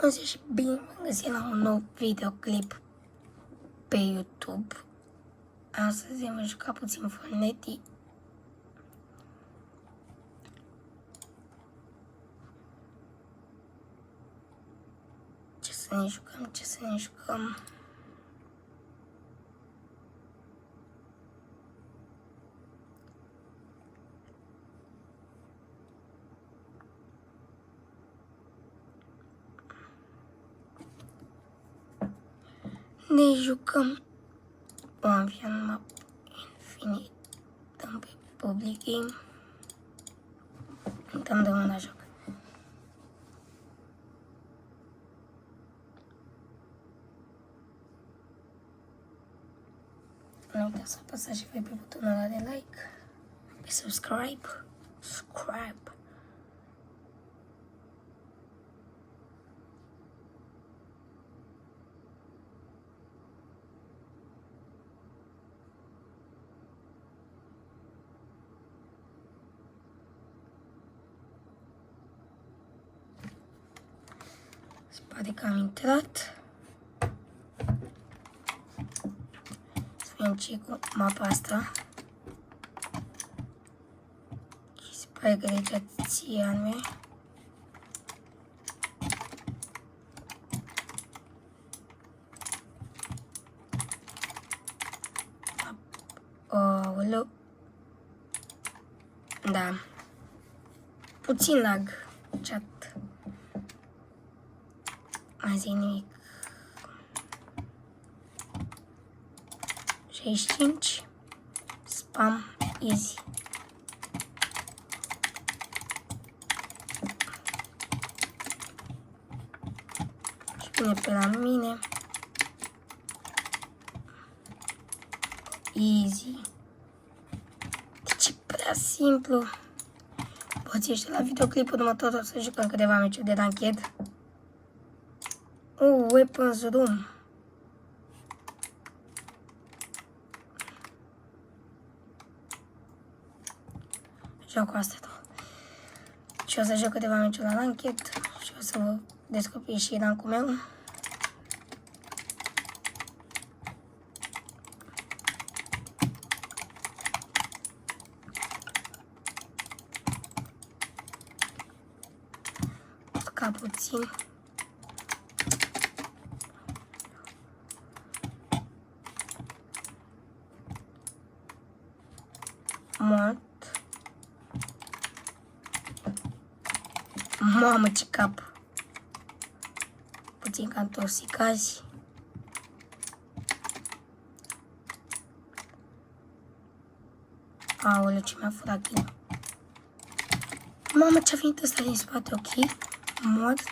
Bună și bine m-am găsit la un nou videoclip pe YouTube. Astăzi am jucat puțin Fortnite. Ce să ne jucăm? Ne jucăm One Map Infinite. Dăm pe Public Game. Dăm de una joc. Nu uitați să apăsați și voi pe butonul ăla de like, pe subscribe. Se pare că am intrat. Să vedem ce cu mapa asta. Și se pare că deja ție anume. Aoleu. Da. Puțin lag. Chat. Mai zic nimic. 65. Spam. Easy. Și vine pe la mine. Easy. Deci e prea simplu. Poți ieși la videoclipul următor, o să jucăm câteva meciuri de ranked. Weapons Room. Joc cu asta. Și o să joc câteva meciuri la ranked și o să vă descoperi și rankul meu. Ca puțin. Mort. Mamă, ce cap. Puțin ca intoxicați. Aoleu, ce mi-a furat kill. Mamă, ce-a venit ăsta din spate, ok? Mort.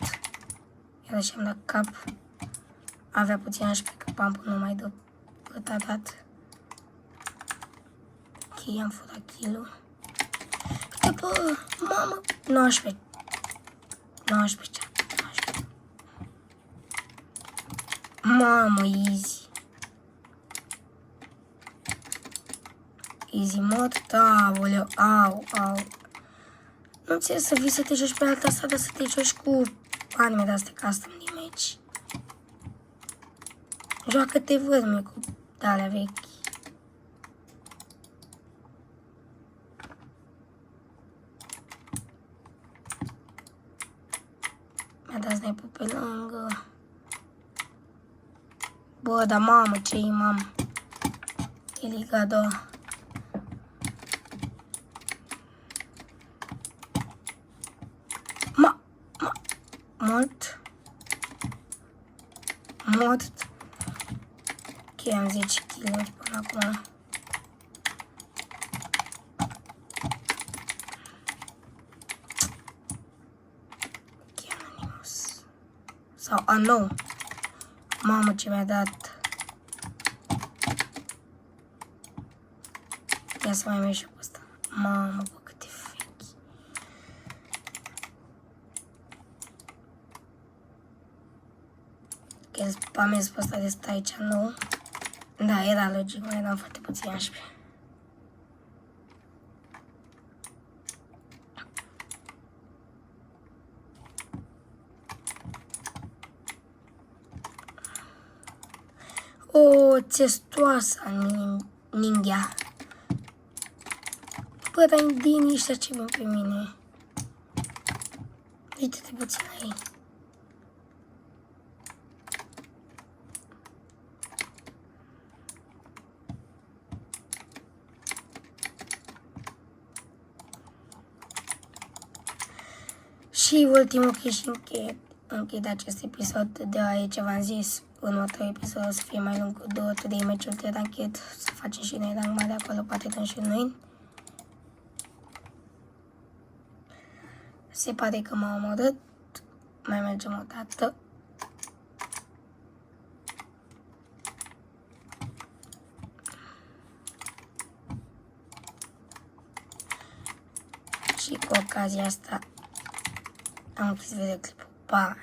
Iar așa am dat cap. Avea puțin HP, că pump nu mai dă cât a dat. Ok, am furat kill-ul. Uite, bă, mamă, 19. 19. Mamă, easy. Easy mod, aoleu, au. Nu ți să vii să te joci pe alta asta, dar să te joci cu anime de-astea custom din meci. Joacă-te vârme cu de-alea vechi. Mi-a dat sniper pe lângă. Bă, dar mamă, ce imam. Eligado. Mort. Ok, am 10 kill-uri până acum. Ok, Anonymous. Sau Unknown. Mamă, ce mi-a dat. Ia să mai merg și cu ăsta. Mamă, bă, câte fake. Că spamez pe ăsta de stai aici nou. Da, era logic, mai eram foarte puțin HP. O țestoasă ninghea. Bă, dar indienii ăștia ce vin pe mine. Uite-te puțin la ei. Și ultimul și închid acest episod, deoarece v-am zis, următorul episod o să fie mai lung cu 2 meciuri de ranchet, să facem și noi rang mare acolo, poate dăm și noi. Se pare că m-a omorât, mai mergem o dată. Și cu ocazia asta am închis videoclipul. Pa!